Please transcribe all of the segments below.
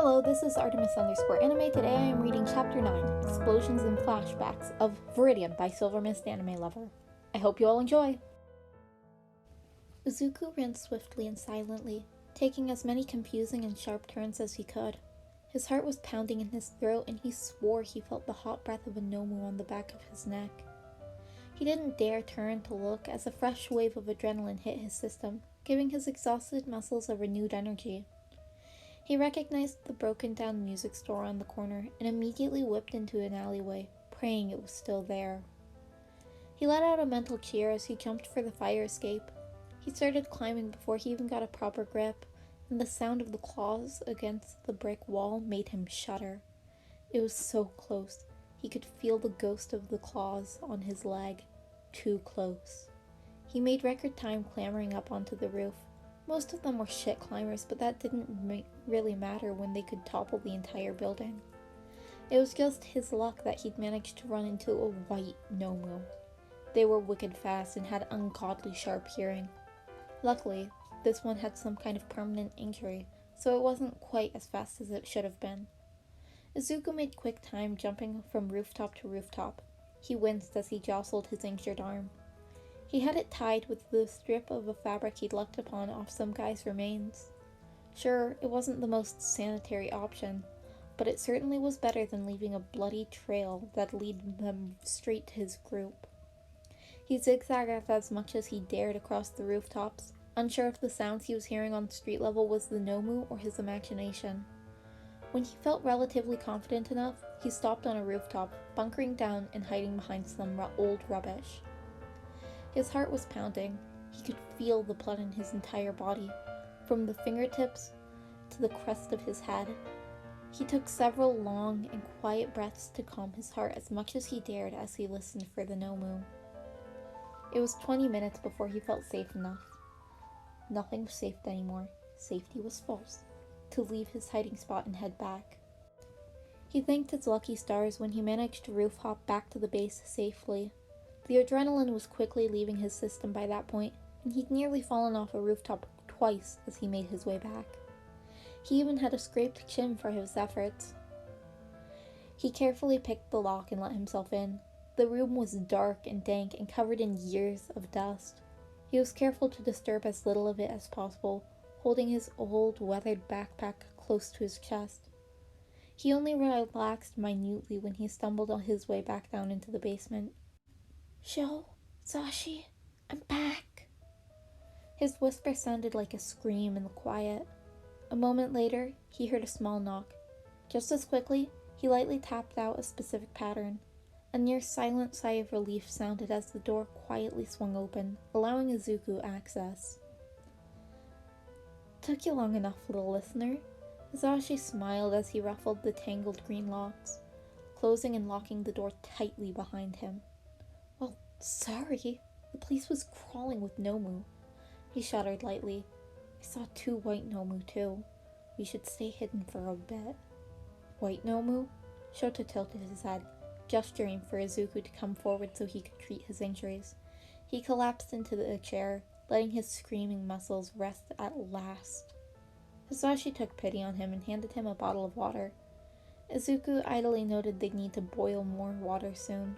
Hello, this is Artemis_anime. Today I am reading Chapter 9, Explosions and Flashbacks of Viridian by Silver Mist Anime Lover. I hope you all enjoy! Izuku ran swiftly and silently, taking as many confusing and sharp turns as he could. His heart was pounding in his throat and he swore he felt the hot breath of a Nomu on the back of his neck. He didn't dare turn to look as a fresh wave of adrenaline hit his system, giving his exhausted muscles a renewed energy. He recognized the broken-down music store on the corner and immediately whipped into an alleyway, praying it was still there. He let out a mental cheer as he jumped for the fire escape. He started climbing before he even got a proper grip, and the sound of the claws against the brick wall made him shudder. It was so close. He could feel the ghost of the claws on his leg. Too close. He made record time clambering up onto the roof. Most of them were shit climbers, but that didn't really matter when they could topple the entire building. It was just his luck that he'd managed to run into a white Nomu. They were wicked fast and had ungodly sharp hearing. Luckily, this one had some kind of permanent injury, so it wasn't quite as fast as it should have been. Izuku made quick time jumping from rooftop to rooftop. He winced as he jostled his injured arm. He had it tied with the strip of a fabric he'd lucked upon off some guy's remains. Sure, it wasn't the most sanitary option, but it certainly was better than leaving a bloody trail that led them straight to his group. He zigzagged as much as he dared across the rooftops, unsure if the sounds he was hearing on street level was the Nomu or his imagination. When he felt relatively confident enough, he stopped on a rooftop, bunkering down and hiding behind some old rubbish. His heart was pounding. He could feel the blood in his entire body, from the fingertips to the crest of his head. He took several long and quiet breaths to calm his heart as much as he dared as he listened for the Nomu. It was 20 minutes before he felt safe enough. Nothing was safe anymore. Safety was false. To leave his hiding spot and head back. He thanked his lucky stars when he managed to roof hop back to the base safely. The adrenaline was quickly leaving his system by that point, and he'd nearly fallen off a rooftop twice as he made his way back. He even had a scraped chin for his efforts. He carefully picked the lock and let himself in. The room was dark and dank and covered in years of dust. He was careful to disturb as little of it as possible, holding his old, weathered backpack close to his chest. He only relaxed minutely when he stumbled on his way back down into the basement. "Sho, Sashi, I'm back." His whisper sounded like a scream in the quiet. A moment later, he heard a small knock. Just as quickly, he lightly tapped out a specific pattern. A near silent sigh of relief sounded as the door quietly swung open, allowing Izuku access. "Took you long enough, little listener." Sashi smiled as he ruffled the tangled green locks, closing and locking the door tightly behind him. "Well, sorry. The place was crawling with Nomu." He shuddered lightly. "I saw 2 white Nomu too. We should stay hidden for a bit." "White Nomu?" Shota tilted his head, gesturing for Izuku to come forward so he could treat his injuries. He collapsed into the chair, letting his screaming muscles rest at last. Hisashi took pity on him and handed him a bottle of water. Izuku idly noted they'd need to boil more water soon.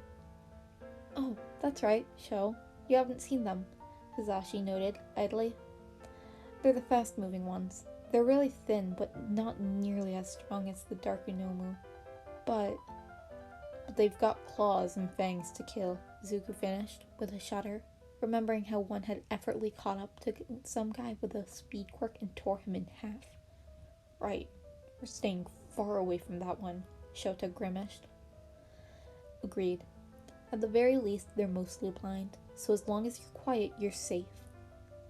"Oh, that's right, Sho. You haven't seen them," Hisashi noted idly. "They're the fast-moving ones. They're really thin, but not nearly as strong as the darker Nomu. But they've got claws and fangs to kill," Izuku finished, with a shudder, remembering how one had effortlessly caught up to some guy with a speed quirk and tore him in half. "Right. We're staying far away from that one," Shota grimaced. "Agreed. At the very least, they're mostly blind, so as long as you're quiet, you're safe."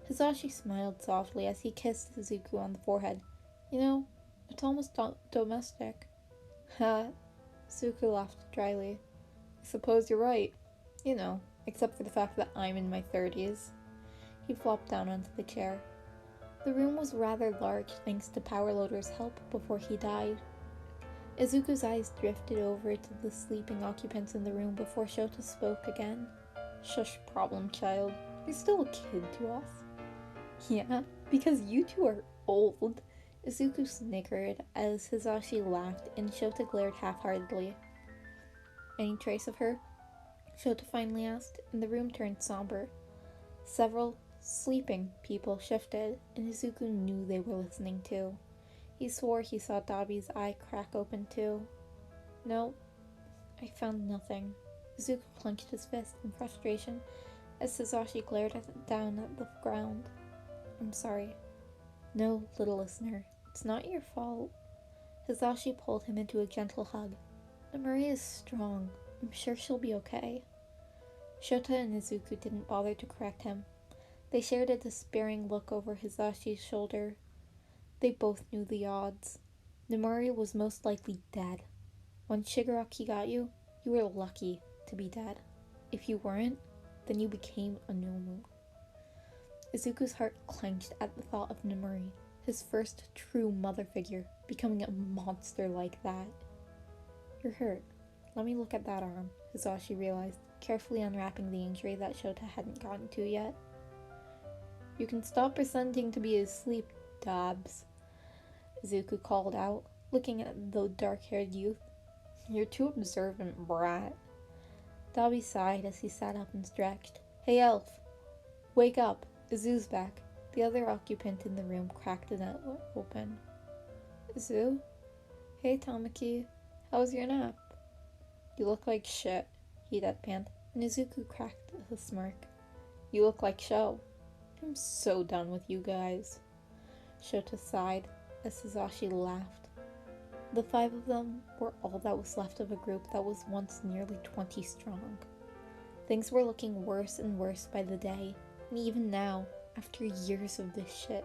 Hisashi smiled softly as he kissed Izuku on the forehead. "You know, it's almost domestic." "Ha." Izuku laughed dryly. "I suppose you're right. You know, except for the fact that I'm in my 30s. He flopped down onto the chair. The room was rather large thanks to Powerloader's help before he died. Izuku's eyes drifted over to the sleeping occupants in the room before Shota spoke again. "Shush, problem child. You're still a kid to us." "Yeah, because you two are old. Izuku snickered as Hisashi laughed and Shota glared half-heartedly. Any trace of her? Shota finally asked, and the room turned somber. Several sleeping people shifted, and Izuku knew they were listening too. He swore he saw Dabi's eye crack open too. No, I found nothing. Izuku clenched his fist in frustration as Hisashi glared down at the ground. I'm sorry. No, little listener, it's not your fault. Hisashi pulled him into a gentle hug. Namuri is strong. I'm sure she'll be okay. Shota and Izuku didn't bother to correct him. They shared a despairing look over Hisashi's shoulder. They both knew the odds. Namuri was most likely dead. When Shigaraki got you, you were lucky to be dead. If you weren't, then you became a Nomu. Izuku's heart clenched at the thought of Namuri, his first true mother figure, becoming a monster like that. You're hurt. Let me look at that arm, Hisashi realized, carefully unwrapping the injury that Shota hadn't gotten to yet. You can stop pretending to be asleep, Dabs, Izuku called out, looking at the dark-haired youth. You're too observant, brat. Dabi sighed as he sat up and stretched. Hey, elf! Wake up! Izu's back. The other occupant in the room cracked it open. Izu? Hey, Tamaki. How was your nap? You look like shit, he deadpanned, and Izuku cracked a smirk. You look like Sho. I'm so done with you guys. Shota sighed as Hisashi laughed. The 5 of them were all that was left of a group that was once nearly 20 strong. Things were looking worse and worse by the day, and even now, after years of this shit,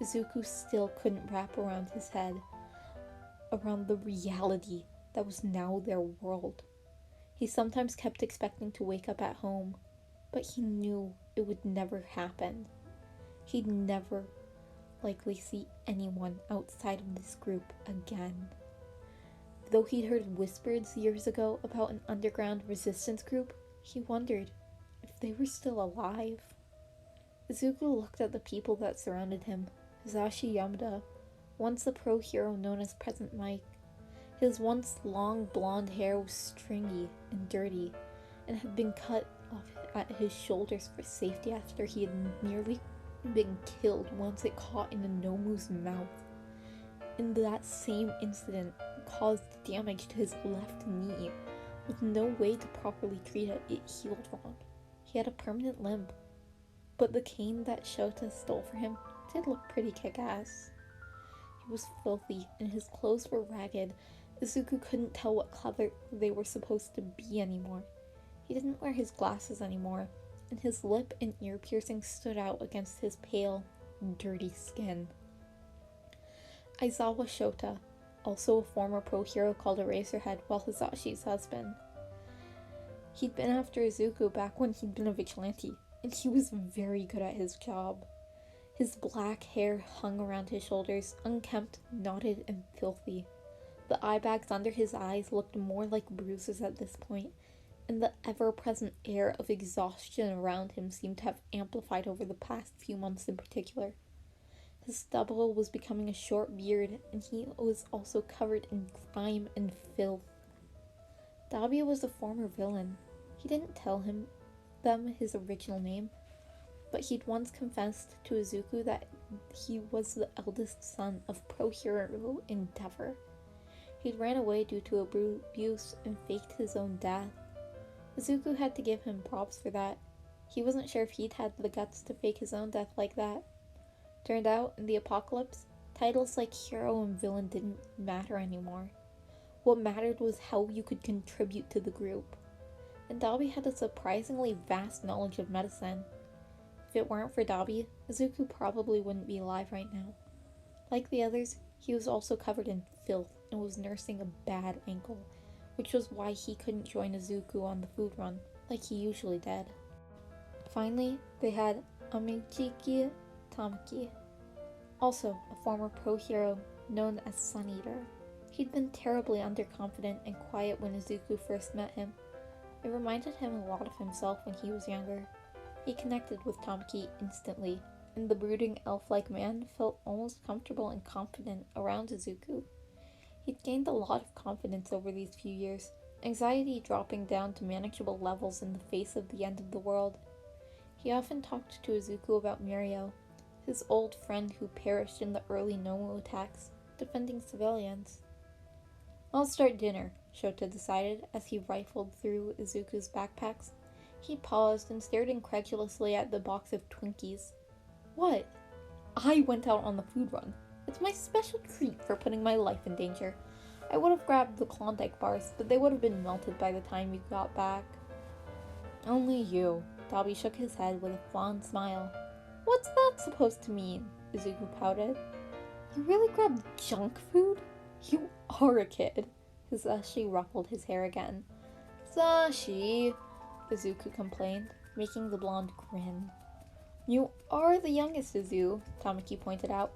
Izuku still couldn't wrap around his head around the reality that was now their world. He sometimes kept expecting to wake up at home, but he knew it would never happen. He'd never likely see anyone outside of this group again. Though he'd heard whispers years ago about an underground resistance group, he wondered if they were still alive. Izuku looked at the people that surrounded him. Hisashi Yamada, once the pro hero known as Present Mike. His once long blonde hair was stringy and dirty, and had been cut off at his shoulders for safety after he had nearly been killed once it caught in a Nomu's mouth. In that same incident, it caused damage to his left knee. With no way to properly treat it, it healed wrong. He had a permanent limp. But the cane that Shota stole for him did look pretty kick-ass. He was filthy, and his clothes were ragged. Izuku couldn't tell what color they were supposed to be anymore. He didn't wear his glasses anymore, and his lip and ear piercings stood out against his pale, dirty skin. Aizawa Shota, also a former pro hero called Eraserhead, while Hisashi's husband. He'd been after Izuku back when he'd been a vigilante, and he was very good at his job. His black hair hung around his shoulders, unkempt, knotted, and filthy. The eye bags under his eyes looked more like bruises at this point, and the ever-present air of exhaustion around him seemed to have amplified over the past few months in particular. His stubble was becoming a short beard, and he was also covered in grime and filth. Dabi was a former villain. He didn't tell them his original name, but he'd once confessed to Izuku that he was the eldest son of pro hero Endeavor. He'd ran away due to abuse and faked his own death. Izuku had to give him props for that. He wasn't sure if he'd had the guts to fake his own death like that. Turned out, in the apocalypse, titles like hero and villain didn't matter anymore. What mattered was how you could contribute to the group. And Dabi had a surprisingly vast knowledge of medicine. If it weren't for Dabi, Izuku probably wouldn't be alive right now. Like the others, he was also covered in filth and was nursing a bad ankle, which was why he couldn't join Izuku on the food run, like he usually did. Finally, they had Amichiki Tamaki, also a former pro hero known as Sun Eater. He'd been terribly underconfident and quiet when Izuku first met him. It reminded him a lot of himself when he was younger. He connected with Tamaki instantly, and the brooding elf-like man felt almost comfortable and confident around Izuku. He'd gained a lot of confidence over these few years, anxiety dropping down to manageable levels in the face of the end of the world. He often talked to Izuku about Mirio, his old friend who perished in the early Nomu attacks, defending civilians. "I'll start dinner," Shota decided as he rifled through Izuku's backpacks. He paused and stared incredulously at the box of Twinkies. "What?" "I went out on the food run. It's my special treat for putting my life in danger. I would have grabbed the Klondike bars, but they would have been melted by the time you got back." "Only you." Dobby shook his head with a fond smile. "What's that supposed to mean?" Izuku pouted. "You really grabbed junk food? You are a kid." Hisashi ruffled his hair again. "Sashi," Izuku complained, making the blonde grin. "You are the youngest, Izu," Tamaki pointed out.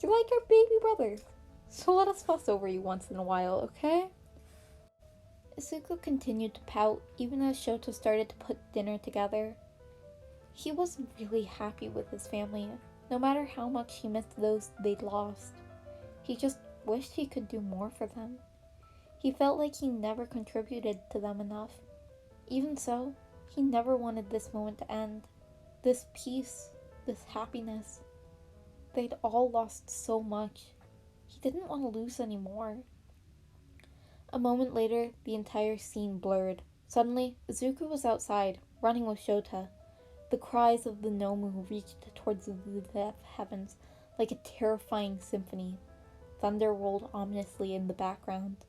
"You're like our baby brother, so let us fuss over you once in a while, okay?" Izuku continued to pout, even as Shota started to put dinner together. He was really happy with his family, no matter how much he missed those they'd lost. He just wished he could do more for them. He felt like he never contributed to them enough. Even so, he never wanted this moment to end. This peace, this happiness. They'd all lost so much. He didn't want to lose any more. A moment later, the entire scene blurred. Suddenly, Izuku was outside, running with Shota. The cries of the Nomu reached towards the heavens like a terrifying symphony. Thunder rolled ominously in the background.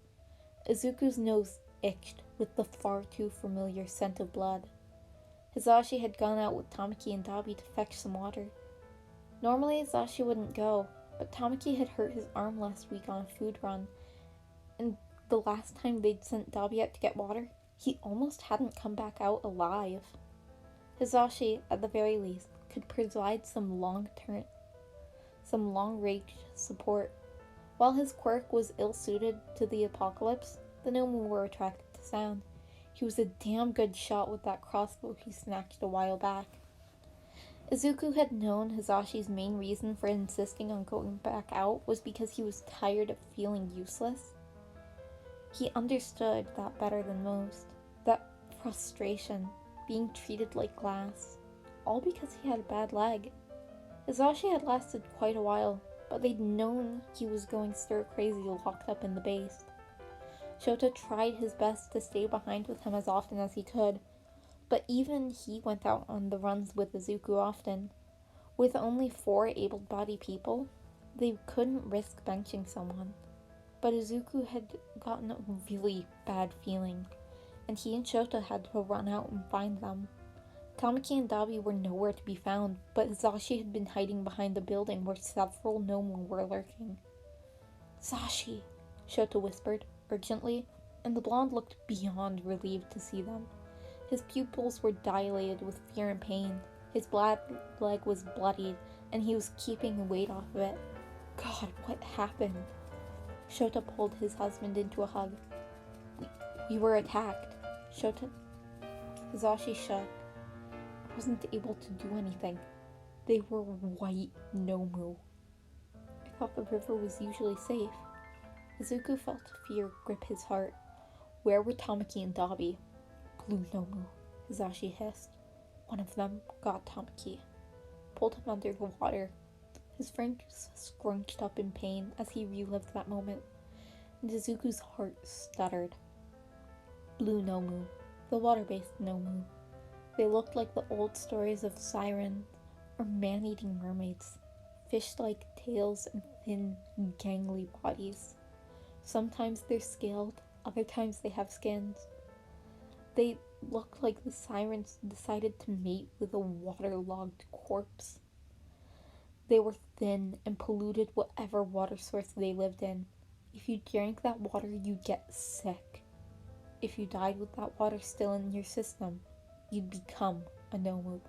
Izuku's nose itched with the far too familiar scent of blood. Hisashi had gone out with Tamaki and Dabi to fetch some water. Normally, Hisashi wouldn't go, but Tamaki had hurt his arm last week on a food run, and the last time they'd sent Dabi out to get water, he almost hadn't come back out alive. Hisashi, at the very least, could provide some long-range support. While his quirk was ill-suited to the apocalypse, the Nomu were attracted to sound. He was a damn good shot with that crossbow he snatched a while back. Izuku had known Hisashi's main reason for insisting on going back out was because he was tired of feeling useless. He understood that better than most. That frustration, being treated like glass, all because he had a bad leg. Hisashi had lasted quite a while, but they'd known he was going stir-crazy locked up in the base. Shota tried his best to stay behind with him as often as he could, but even he went out on the runs with Izuku often. With only 4 able-bodied people, they couldn't risk benching someone. But Izuku had gotten a really bad feeling, and he and Shota had to run out and find them. Tamaki and Dabi were nowhere to be found, but Hisashi had been hiding behind the building where several Nomu were lurking. "Sashi," Shota whispered, urgently, and the blonde looked beyond relieved to see them. His pupils were dilated with fear and pain. His black leg was bloodied, and he was keeping the weight off of it. God, what happened? Shota pulled his husband into a hug. We were attacked. Hisashi shook. I wasn't able to do anything. They were white Nomu. I thought the river was usually safe. Izuku felt fear grip his heart. Where were Tamaki and Dabi? Blue Nomu, Hisashi hissed. One of them got Tamaki, pulled him under the water. His friend scrunched up in pain as he relived that moment, and Izuku's heart stuttered. Blue Nomu, the water-based Nomu. They looked like the old stories of sirens or man-eating mermaids, fish-like tails and thin, gangly bodies. Sometimes they're scaled, other times they have skins. They looked like the sirens decided to mate with a waterlogged corpse. They were thin and polluted whatever water source they lived in. If you drank that water, you'd get sick. If you died with that water still in your system, you'd become a Nomu.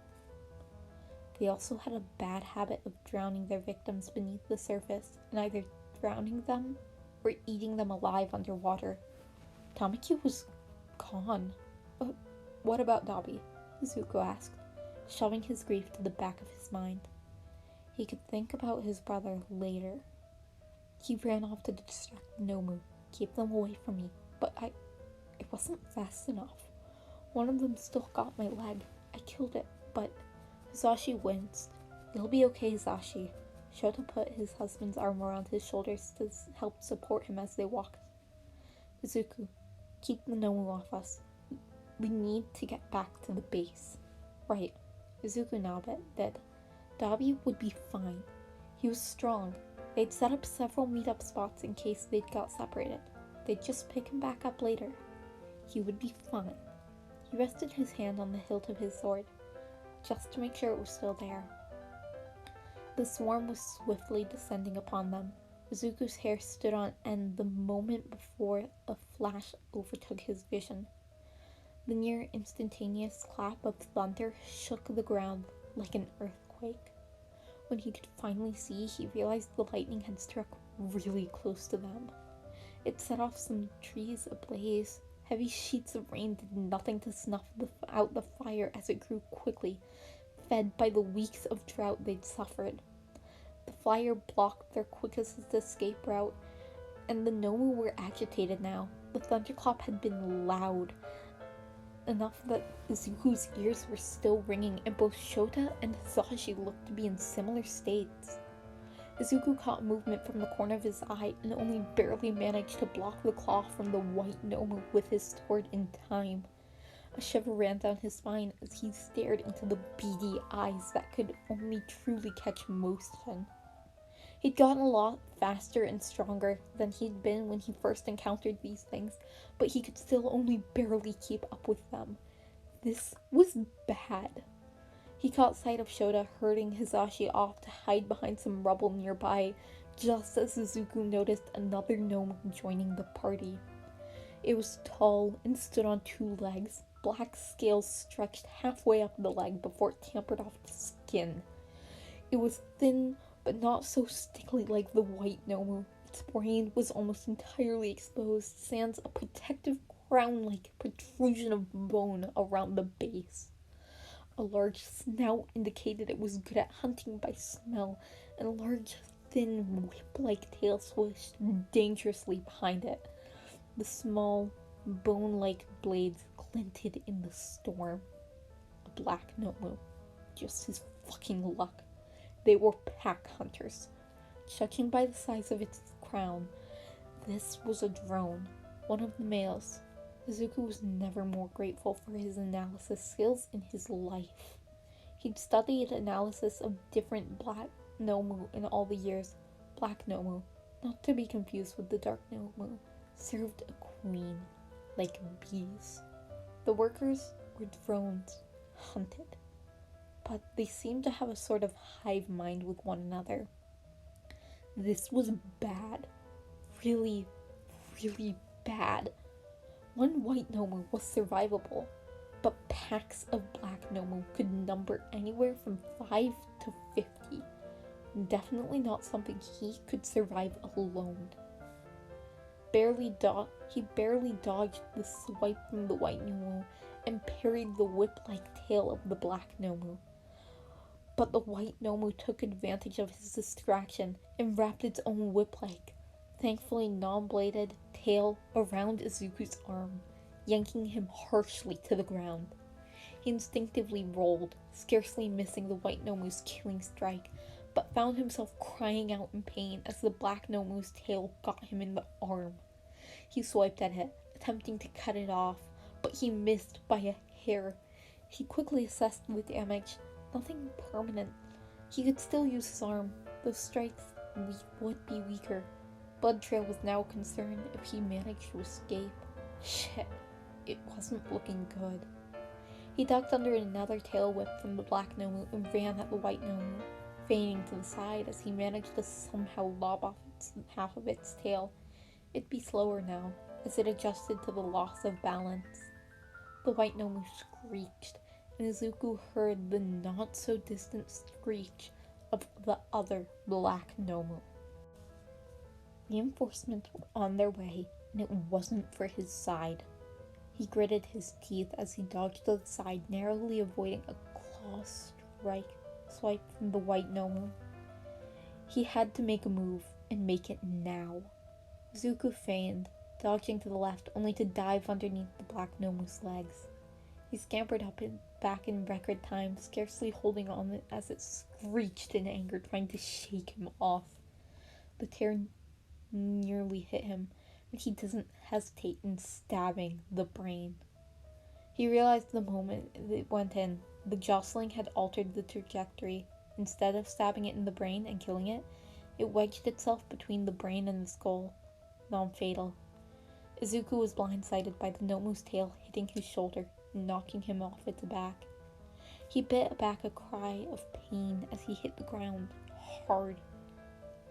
They also had a bad habit of drowning their victims beneath the surface and either drowning them or eating them alive underwater. Tamaki was gone. What about Dabi? Izuku asked, shoving his grief to the back of his mind. He could think about his brother later. He ran off to distract the Nomu, keep them away from me, but it wasn't fast enough. One of them still got my leg. I killed it, but Hisashi winced. You'll be okay, Hisashi. Shota put his husband's arm around his shoulders to help support him as they walked. Izuku, keep the Nomu off us. We need to get back to the base. Right. Izuku nodded. Dabi would be fine. He was strong. They'd set up several meetup spots in case they'd got separated. They'd just pick him back up later. He would be fine. He rested his hand on the hilt of his sword, just to make sure it was still there. The swarm was swiftly descending upon them. Izuku's hair stood on end the moment before a flash overtook his vision. The near instantaneous clap of thunder shook the ground like an earthquake. When he could finally see, he realized the lightning had struck really close to them. It set off some trees ablaze. Heavy sheets of rain did nothing to snuff out the fire as it grew quickly, fed by the weeks of drought they'd suffered. The fire blocked their quickest escape route, and the Nomu were agitated now. The thunderclap had been loud, enough that Izuku's ears were still ringing, and both Shota and Hisashi looked to be in similar states. Izuku caught movement from the corner of his eye and only barely managed to block the claw from the white Nomu with his sword in time. A shiver ran down his spine as he stared into the beady eyes that could only truly catch motion. He'd gotten a lot faster and stronger than he'd been when he first encountered these things, but he could still only barely keep up with them. This was bad. He caught sight of Shota herding Hisashi off to hide behind some rubble nearby, just as Izuku noticed another gnome joining the party. It was tall and stood on two legs. Black scales stretched halfway up the leg before it tampered off the skin. It was thin, but not so stickly like the white Nomu. Its brain was almost entirely exposed, sans a protective crown-like protrusion of bone around the base. A large snout indicated it was good at hunting by smell, and a large, thin, whip-like tail swished dangerously behind it. The small, bone-like blades glinted in the storm. A black Nomu. Just his fucking luck. They were pack hunters. Judging by the size of its crown, this was a drone, one of the males. Izuku was never more grateful for his analysis skills in his life. He'd studied analysis of different black Nomu in all the years. Black Nomu, not to be confused with the dark Nomu, served a queen, like bees. The workers were drones, hunted. But they seemed to have a sort of hive mind with one another. This was bad. Really, really bad. One white Nomu was survivable, but packs of black Nomu could number anywhere from 5 to 50. Definitely not something he could survive alone. He barely dodged the swipe from the white Nomu and parried the whip-like tail of the black Nomu. But the white Nomu took advantage of his distraction and wrapped its own whip-like, thankfully non-bladed, tail around Izuku's arm, yanking him harshly to the ground. He instinctively rolled, scarcely missing the white Nomu's killing strike, but found himself crying out in pain as the black Nomu's tail got him in the arm. He swiped at it, attempting to cut it off, but he missed by a hair. He quickly assessed the damage. Nothing permanent. He could still use his arm. Those strikes would be weaker. Blood Trail was now concerned if he managed to escape. Shit, it wasn't looking good. He ducked under another tail whip from the black Nomu and ran at the white Nomu, feigning to the side as he managed to somehow lob off half of its tail. It'd be slower now, as it adjusted to the loss of balance. The white Nomu screeched, and Izuku heard the not-so-distant screech of the other black Nomu. Reinforcements were on their way, and it wasn't for his side. He gritted his teeth as he dodged to the side, narrowly avoiding a claw swipe from the white Nomu. He had to make a move, and make it now. Izuku feigned, dodging to the left, only to dive underneath the Black Nomu's legs. He scampered up and back in record time, scarcely holding on as it screeched in anger, trying to shake him off. The tear nearly hit him, and he doesn't hesitate in stabbing the brain. He realized the moment it went in, the jostling had altered the trajectory. Instead of stabbing it in the brain and killing it, it wedged itself between the brain and the skull. Non-fatal. Izuku was blindsided by the Nomu's tail hitting his shoulder and knocking him off its back. He bit back a cry of pain as he hit the ground hard.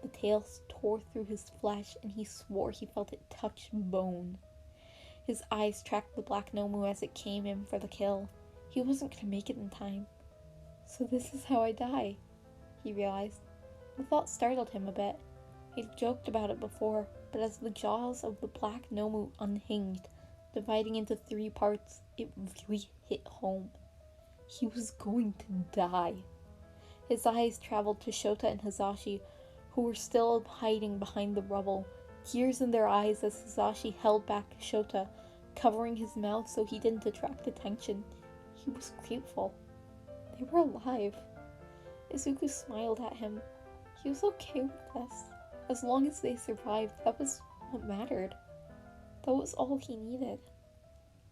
The tail tore through his flesh, and he swore he felt it touch bone. His eyes tracked the Black Nomu as it came in for the kill. He wasn't going to make it in time. So this is how I die, he realized. The thought startled him a bit. He'd joked about it before, but as the jaws of the Black Nomu unhinged, dividing into 3 parts, it really hit home. He was going to die. His eyes traveled to Shota and Hisashi, who were still hiding behind the rubble, tears in their eyes as Hisashi held back Shota, covering his mouth so he didn't attract attention. He was grateful. They were alive. Izuku smiled at him. He was okay with this. As long as they survived, that was what mattered. That was all he needed.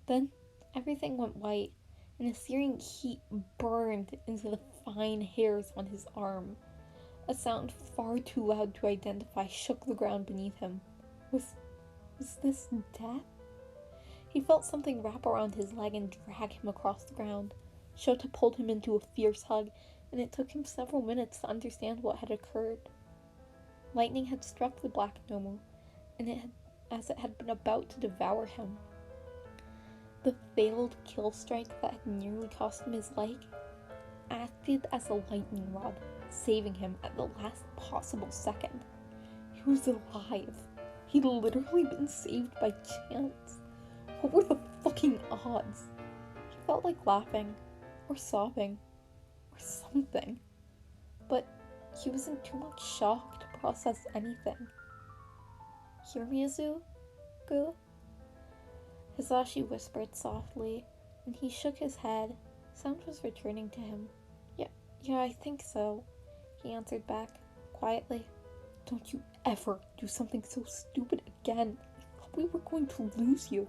Then, everything went white, and a searing heat burned into the fine hairs on his arm. A sound far too loud to identify shook the ground beneath him. Was this death? He felt something wrap around his leg and drag him across the ground. Shota pulled him into a fierce hug, and it took him several minutes to understand what had occurred. Lightning had struck the Black Nomu, and as it had been about to devour him. The failed kill strike that had nearly cost him his life acted as a lightning rod, saving him at the last possible second. He was alive. He'd literally been saved by chance. What were the fucking odds? He felt like laughing, or sobbing, or something. But he was in too much shock to process anything. Hear me, Izuku? Hisashi whispered softly, and he shook his head. Sound was returning to him. Yeah, I think so, he answered back, quietly. Don't you ever do something so stupid again. I thought we were going to lose you.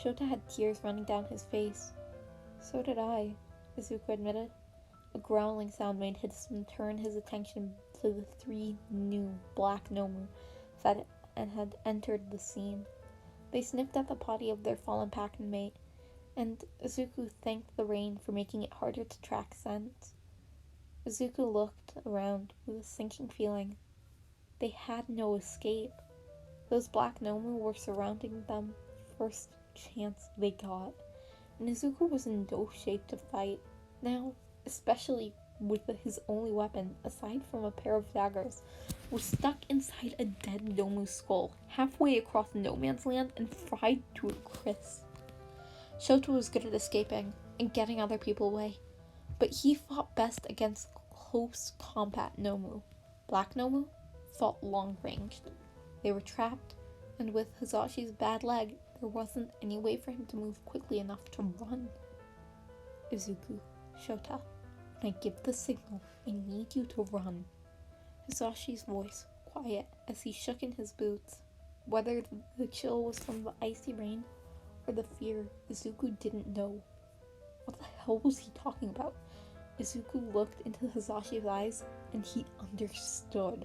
Shota had tears running down his face. So did I, Izuku admitted. A growling sound made him turn his attention to the 3 new Black Nomu that had entered the scene. They sniffed at the body of their fallen pack mate, and Izuku thanked the rain for making it harder to track scents. Izuku looked around with a sinking feeling. They had no escape. Those Black Nomu were surrounding them first chance they got, and Izuku was in no shape to fight. Now, especially with his only weapon, aside from a pair of daggers, was stuck inside a dead Nomu skull, halfway across no man's land and fried to a crisp. Shota was good at escaping and getting other people away, but he fought best against close combat Nomu. Black Nomu fought long-ranged. They were trapped, and with Hisashi's bad leg, there wasn't any way for him to move quickly enough to run. Izuku, Shota, when I give the signal, I need you to run. Hisashi's voice quiet as he shook in his boots. Whether the chill was from the icy rain or the fear, Izuku didn't know. What the hell was he talking about? Izuku looked into Hisashi's eyes, and he understood.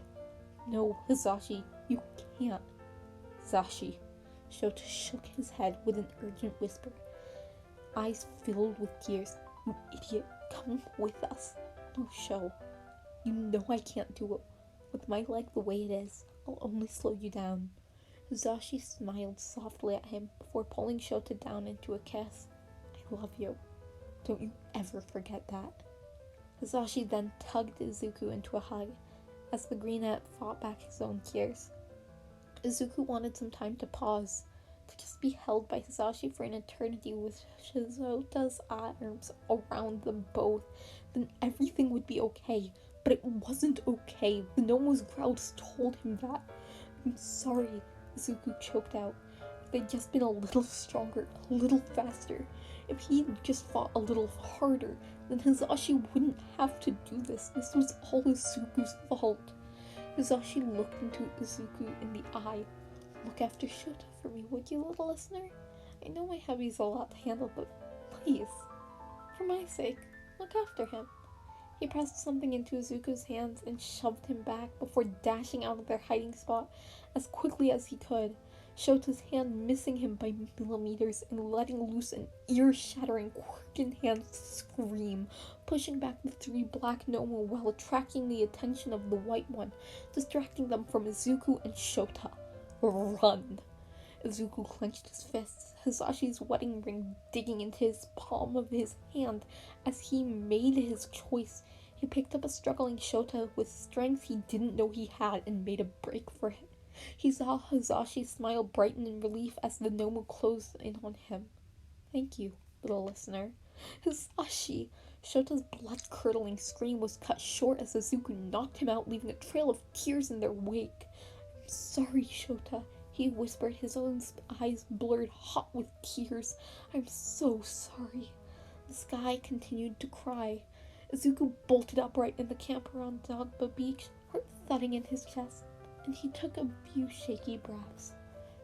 No, Hisashi, you can't. Hisashi. Shota shook his head with an urgent whisper, eyes filled with tears. You idiot, come with us. No show. You know I can't do it. With my leg the way it is, I'll only slow you down. Hisashi smiled softly at him before pulling Shota down into a kiss. I love you. Don't you ever forget that. Hisashi then tugged Izuku into a hug as the greenette fought back his own tears. Izuku wanted some time to pause, to just be held by Hisashi for an eternity with Shizota's arms around them both. Then everything would be okay. but it wasn't okay. The Nomo's growls told him that. I'm sorry, Izuku choked out. If they'd just been a little stronger, a little faster, if he'd just fought a little harder, then Hizashi wouldn't have to do this. This was all Izuku's fault. Hizashi looked into Izuku in the eye. Look after Shota for me, would you, little listener? I know my hubby's a lot to handle, but please, for my sake, look after him. He pressed something into Izuku's hands and shoved him back before dashing out of their hiding spot as quickly as he could, Shota's hand missing him by millimeters and letting loose an ear-shattering Quirkin hand scream, pushing back the three black Nomu while attracting the attention of the white one, distracting them from Izuku and Shota. Run! Izuku clenched his fists, Hizashi's wedding ring digging into his palm of his hand as he made his choice. He picked up a struggling Shota with strength he didn't know he had and made a break for him. He saw Hizashi's smile brighten in relief as the Nomu closed in on him. Thank you, little listener. Hizashi! Shota's blood-curdling scream was cut short as Izuku knocked him out, leaving a trail of tears in their wake. I'm sorry, Shota, he whispered, his own eyes blurred hot with tears. I'm so sorry. The sky continued to cry. Izuku bolted upright in the camper on Dogba Beach, heart thudding in his chest, and he took a few shaky breaths.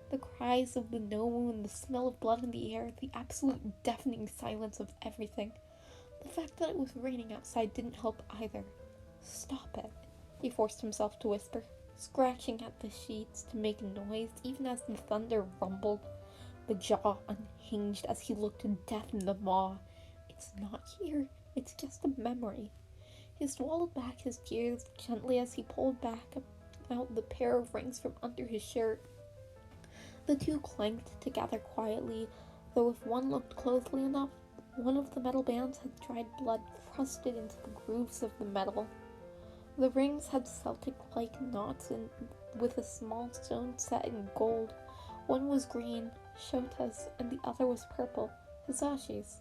The cries of the Nomu and the smell of blood in the air, the absolute deafening silence of everything. The fact that it was raining outside didn't help either. Stop it, he forced himself to whisper, scratching at the sheets to make noise even as the thunder rumbled. The jaw unhinged as he looked death in the maw. It's not here, it's just a memory. He swallowed back his tears gently as he pulled back out the pair of rings from under his shirt. The two clanked together quietly, though if one looked closely enough, one of the metal bands had dried blood crusted into the grooves of the metal. The rings had Celtic-like knots with a small stone set in gold. One was green, Shota's, and the other was purple, Hizashi's.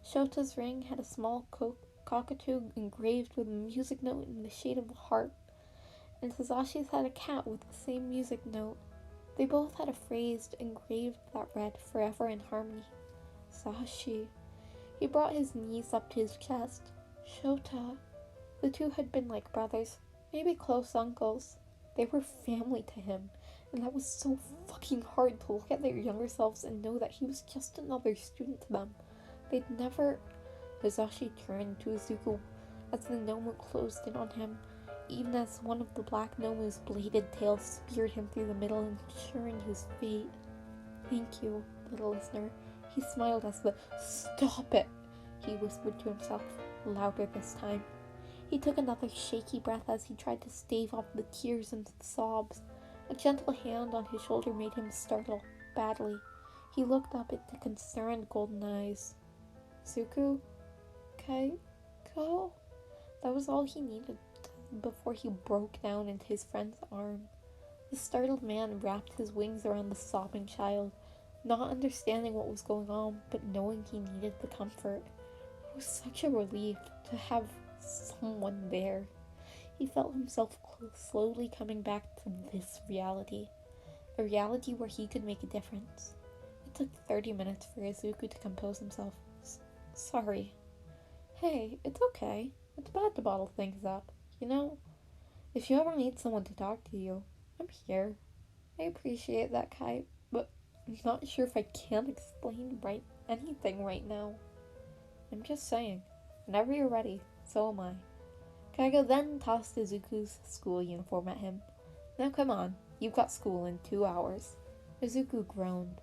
Shota's ring had a small cockatoo engraved with a music note in the shade of a heart, and Hizashi's had a cat with the same music note. They both had a phrase engraved that read, "Forever in Harmony." Hizashi. He brought his knees up to his chest. Shota. The two had been like brothers, maybe close uncles. They were family to him, and that was so fucking hard to look at their younger selves and know that he was just another student to them. They'd never... Hizashi turned to Izuku as the Nomu closed in on him, even as one of the black Nomu's bladed tail speared him through the middle, ensuring his fate. Thank you, little listener. He smiled as the "Stop it!" he whispered to himself, louder this time. He took another shaky breath as he tried to stave off the tears and sobs. A gentle hand on his shoulder made him startle, badly. He looked up at the concerned golden eyes. Zuku? Kaiko? That was all he needed before he broke down into his friend's arm. The startled man wrapped his wings around the sobbing child, not understanding what was going on, but knowing he needed the comfort. It was such a relief to have someone there. He felt himself slowly coming back to this reality, a reality where he could make a difference. It took 30 minutes for Izuku to compose himself. Sorry. Hey, it's okay. It's bad to bottle things up. You know, if you ever need someone to talk to you, I'm here. I appreciate that, Kai, but I'm not sure if I can explain anything right now. I'm just saying, whenever you're ready, so am I. Kaigo then tossed Izuku's school uniform at him. Now come on, you've got school in 2 hours. Izuku groaned.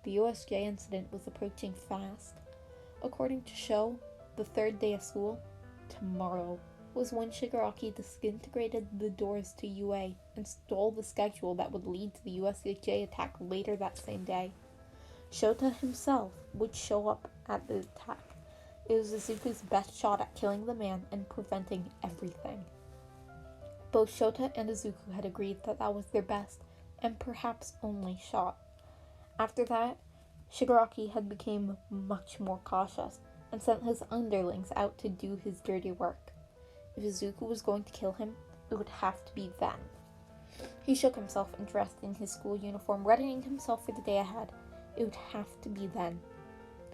The USJ incident was approaching fast. According to Sho, the third day of school, tomorrow, was when Shigaraki disintegrated the doors to UA and stole the schedule that would lead to the USJ attack later that same day. Shota himself would show up at the attack. It was Izuku's best shot at killing the man and preventing everything. Both Shota and Izuku had agreed that that was their best and perhaps only shot. After that, Shigaraki had become much more cautious and sent his underlings out to do his dirty work. If Izuku was going to kill him, it would have to be then. He shook himself and dressed in his school uniform, readying himself for the day ahead. It would have to be then.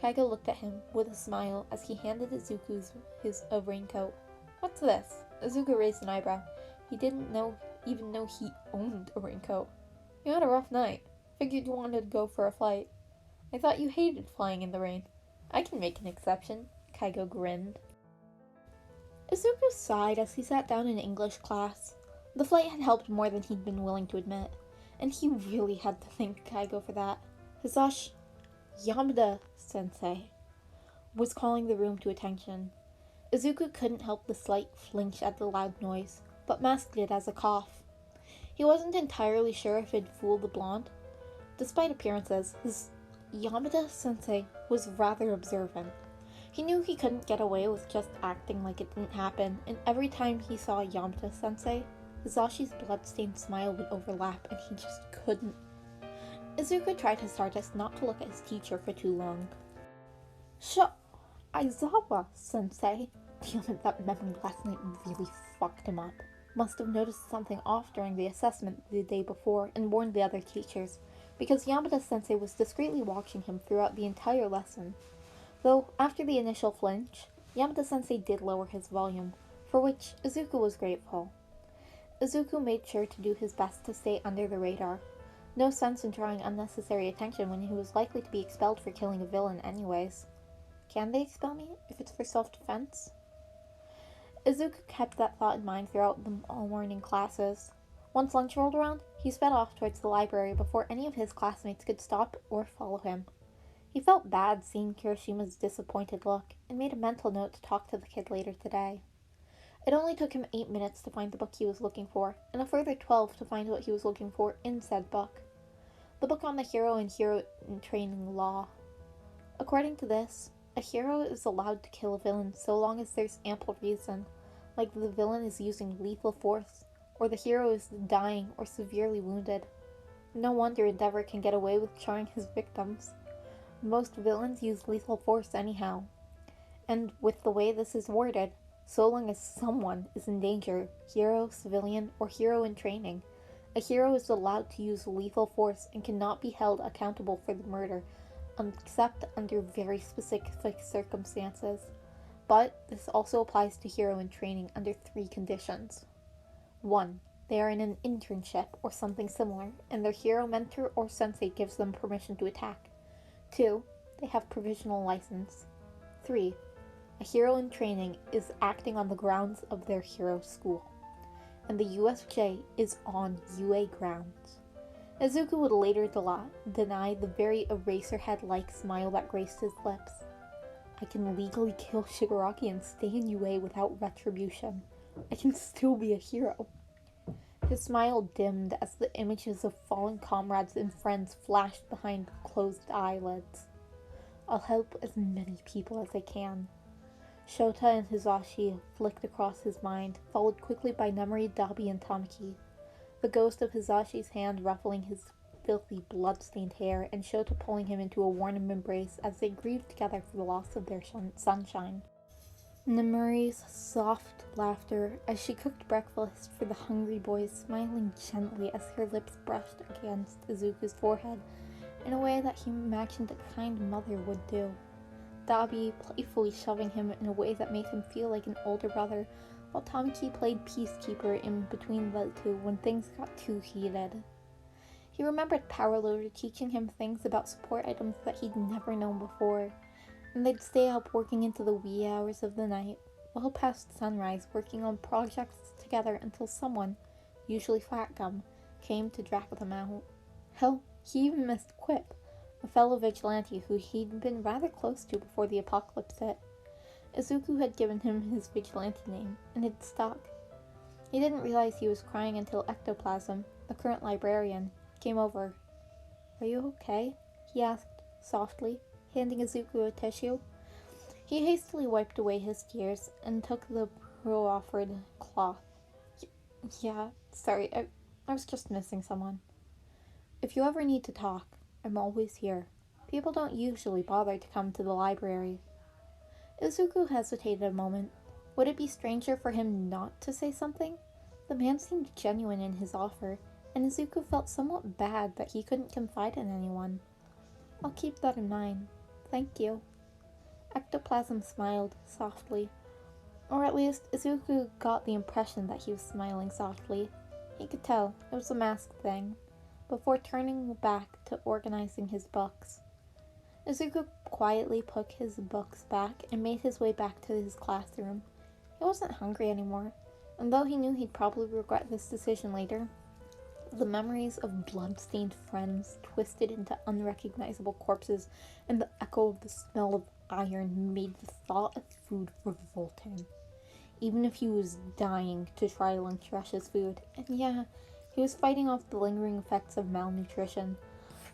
Kaigo looked at him with a smile as he handed Izuku his raincoat. "What's this?" Izuku raised an eyebrow. He didn't even know he owned a raincoat. "You had a rough night. Figured you wanted to go for a flight. I thought you hated flying in the rain." "I can make an exception," Kaigo grinned. Izuku sighed as he sat down in English class. The flight had helped more than he'd been willing to admit, and he really had to thank Kaigo for that. Hisashi Yamada-sensei was calling the room to attention. Izuku couldn't help the slight flinch at the loud noise, but masked it as a cough. He wasn't entirely sure if it'd fool the blonde. Despite appearances, his Yamada-sensei was rather observant. He knew he couldn't get away with just acting like it didn't happen, and every time he saw Yamada-sensei, Hisashi's blood-stained smile would overlap, and he just couldn't. Izuku tried his hardest not to look at his teacher for too long. Aizawa-sensei. Damn it, that memory last night really fucked him up. Must have noticed something off during the assessment the day before and warned the other teachers, because Yamada-sensei was discreetly watching him throughout the entire lesson. Though, after the initial flinch, Yamada-sensei did lower his volume, for which Izuku was grateful. Izuku made sure to do his best to stay under the radar. No sense in drawing unnecessary attention when he was likely to be expelled for killing a villain anyways. Can they expel me if it's for self-defense? Izuku kept that thought in mind throughout the morning classes. Once lunch rolled around, he sped off towards the library before any of his classmates could stop or follow him. He felt bad seeing Kirishima's disappointed look, and made a mental note to talk to the kid later today. It only took him 8 minutes to find the book he was looking for, and a further 12 to find what he was looking for in said book. The book on the hero and hero in training law. According to this, a hero is allowed to kill a villain so long as there's ample reason, like the villain is using lethal force, or the hero is dying or severely wounded. No wonder Endeavor can get away with charring his victims. Most villains use lethal force anyhow. And with the way this is worded, so long as someone is in danger, hero, civilian, or hero in training, a hero is allowed to use lethal force and cannot be held accountable for the murder, except under very specific circumstances. But this also applies to hero in training under 3 conditions. 1. They are in an internship or something similar, and their hero mentor or sensei gives them permission to attack. 2. They have provisional license. 3. A hero in training is acting on the grounds of their hero school, and the USJ is on UA grounds. Izuku would later deny the very Eraserhead-like smile that graced his lips. I can legally kill Shigaraki and stay in UA without retribution. I can still be a hero. His smile dimmed as the images of fallen comrades and friends flashed behind closed eyelids. I'll help as many people as I can. Shota and Hisashi flicked across his mind, followed quickly by Nemuri, Dabi, and Tamaki. The ghost of Hisashi's hand ruffling his filthy, blood-stained hair, and Shota pulling him into a warm embrace as they grieved together for the loss of their sunshine. Nemuri's soft laughter as she cooked breakfast for the hungry boys, smiling gently as her lips brushed against Izuku's forehead in a way that he imagined a kind mother would do. Dabi playfully shoving him in a way that made him feel like an older brother, while Tamaki played peacekeeper in between the two when things got too heated. He remembered Power Loader teaching him things about support items that he'd never known before, and they'd stay up working into the wee hours of the night, well past sunrise, working on projects together until someone, usually Flatgum, came to drag them out. Hell, he even missed Quip, a fellow vigilante who he'd been rather close to before the apocalypse hit. Izuku had given him his vigilante name, and it stuck. He didn't realize he was crying until Ectoplasm, the current librarian, came over. "Are you okay?" he asked, softly, handing Izuku a tissue. He hastily wiped away his tears and took the pro-offered cloth. Yeah, sorry, I was just missing someone. If you ever need to talk, I'm always here. People don't usually bother to come to the library." Izuku hesitated a moment. Would it be stranger for him not to say something? The man seemed genuine in his offer, and Izuku felt somewhat bad that he couldn't confide in anyone. I'll keep that in mind. Thank you. Ectoplasm smiled softly. Or at least, Izuku got the impression that he was smiling softly. He could tell it was a mask thing, before turning back to organizing his books. Izuku quietly put his books back and made his way back to his classroom. He wasn't hungry anymore, and though he knew he'd probably regret this decision later, the memories of blood-stained friends twisted into unrecognizable corpses and the echo of the smell of iron made the thought of food revolting. Even if he was dying to try Lunchrush's food, and yeah, he was fighting off the lingering effects of malnutrition,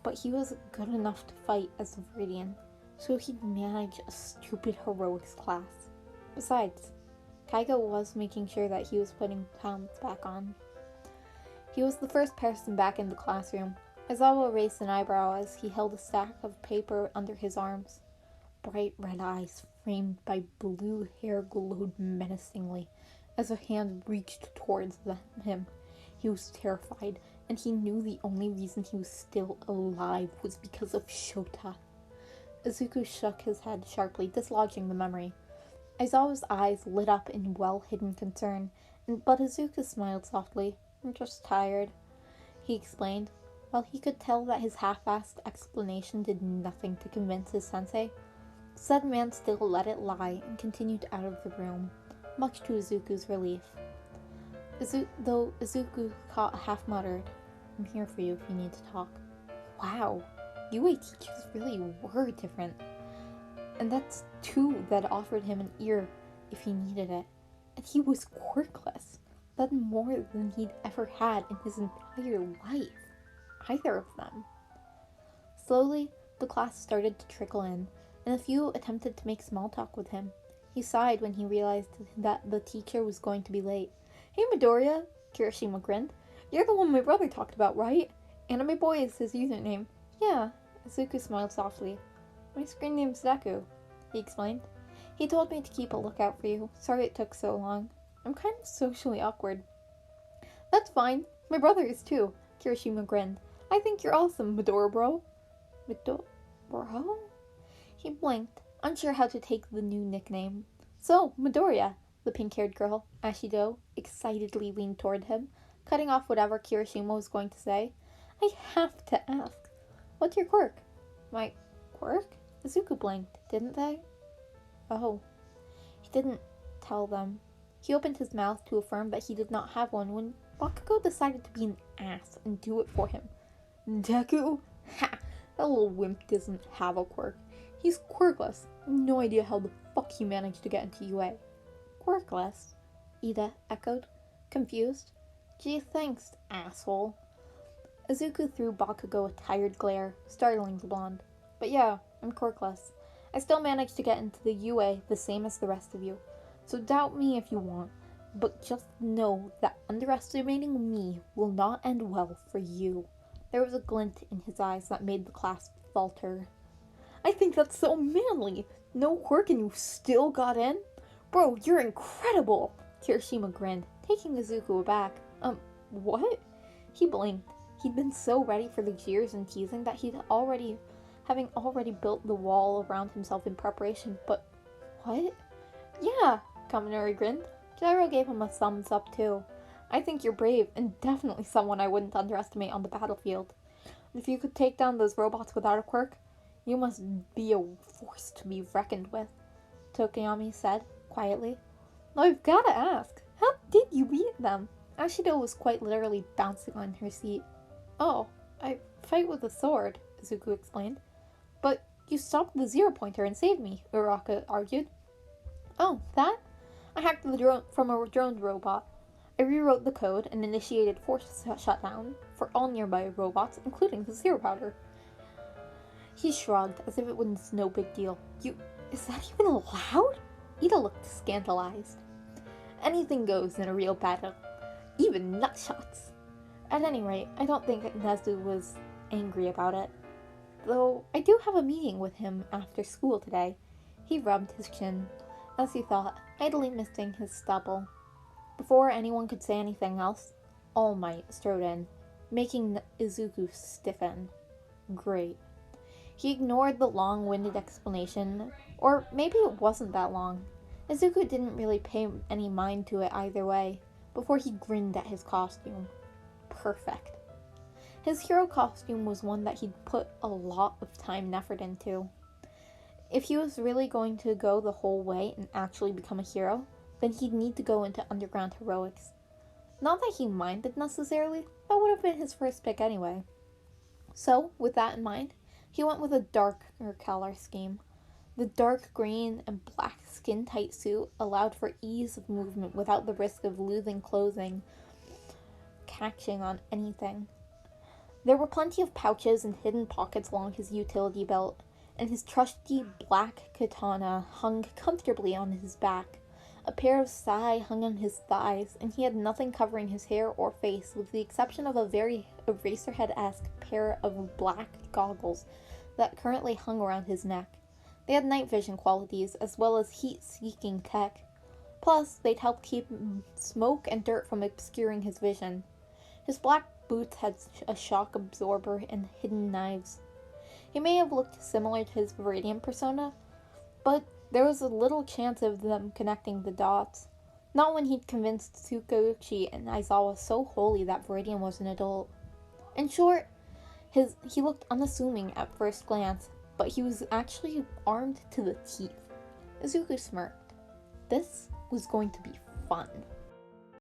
but he was good enough to fight as a Viridian, so he'd manage a stupid heroics class. Besides, Kaigo was making sure that he was putting pounds back on. He was the first person back in the classroom. Aizawa raised an eyebrow as he held a stack of paper under his arms. Bright red eyes framed by blue hair glowed menacingly as a hand reached towards him. He was terrified, and he knew the only reason he was still alive was because of Shota. Izuku shook his head sharply, dislodging the memory. Aizawa's eyes lit up in well-hidden concern, but Izuku smiled softly. I'm just tired, he explained. While he could tell that his half-assed explanation did nothing to convince his sensei, the said man still let it lie and continued out of the room, much to Izuku's relief. Though Izuku caught a half-muttered, I'm here for you if you need to talk. Wow, UA teachers really were different. And that's two that offered him an ear if he needed it. And he was quirkless. That more than he'd ever had in his entire life. Either of them. Slowly, the class started to trickle in, and a few attempted to make small talk with him. He sighed when he realized that the teacher was going to be late. Hey Midoriya, Kirishima grinned. You're the one my brother talked about, right? Anime Boy is his username. Yeah, Izuku smiled softly. My screen name's Deku, he explained. He told me to keep a lookout for you. Sorry it took so long. I'm kind of socially awkward. That's fine. My brother is too, Kirishima grinned. I think you're awesome, Midoriya bro. Bro? He blinked, unsure how to take the new nickname. So, Midoriya, the pink-haired girl, Ashido, excitedly leaned toward him, cutting off whatever Kirishima was going to say. I have to ask, what's your quirk? My quirk? Izuku blinked, didn't they? Oh. He didn't tell them. He opened his mouth to affirm that he did not have one when Bakugo decided to be an ass and do it for him. Deku? Ha! That little wimp doesn't have a quirk. He's quirkless. No idea how the fuck he managed to get into UA. Quirkless? Ida echoed, confused. Gee, thanks, asshole. Izuku threw Bakugo a tired glare, startling the blonde. But yeah, I'm quirkless. I still managed to get into the UA the same as the rest of you. So doubt me if you want, but just know that underestimating me will not end well for you. There was a glint in his eyes that made the class falter. I think that's so manly! No quirk and you still got in? Bro, you're incredible! Kirishima grinned, taking Izuku aback. What? He blinked. He'd been so ready for the jeers and teasing that having already built the wall around himself in preparation, but what? Yeah, Kaminari grinned. Gyro gave him a thumbs up too. I think you're brave, and definitely someone I wouldn't underestimate on the battlefield. If you could take down those robots without a quirk, you must be a force to be reckoned with, Tokoyami said, quietly. Now I've gotta ask, how did you beat them? Ashido was quite literally bouncing on her seat. Oh, I fight with a sword, Izuku explained. But you stopped the zero-pointer and saved me, Uraka argued. Oh, that? I hacked the drone from a drone robot. I rewrote the code and initiated force shutdown for all nearby robots, including the Zero Powder. He shrugged, as if it was no big deal. Is that even allowed? Ida looked scandalized. Anything goes in a real battle, even nutshots. At any rate, I don't think Nezu was angry about it. Though I do have a meeting with him after school today. He rubbed his chin. as he thought, idly misting his stubble. Before anyone could say anything else, All Might strode in, making Izuku stiffen. Great. He ignored the long-winded explanation, or maybe it wasn't that long. Izuku didn't really pay any mind to it either way, before he grinned at his costume. Perfect. His hero costume was one that he'd put a lot of time and effort into. If he was really going to go the whole way and actually become a hero, then he'd need to go into underground heroics. Not that he minded necessarily, that would have been his first pick anyway. So, with that in mind, he went with a darker color scheme. The dark green and black skin-tight suit allowed for ease of movement without the risk of losing clothing catching on anything. There were plenty of pouches and hidden pockets along his utility belt, and his trusty black katana hung comfortably on his back. A pair of sai hung on his thighs, and he had nothing covering his hair or face, with the exception of a very Eraserhead-esque pair of black goggles that currently hung around his neck. They had night vision qualities, as well as heat-seeking tech. Plus, they'd help keep smoke and dirt from obscuring his vision. His black boots had a shock absorber and hidden knives. He may have looked similar to his Viridian persona, but there was a little chance of them connecting the dots. Not when he'd convinced Tsukuyoshi and Aizawa so wholly that Viridian was an adult. In short, he looked unassuming at first glance, but he was actually armed to the teeth. Izuku smirked. This was going to be fun.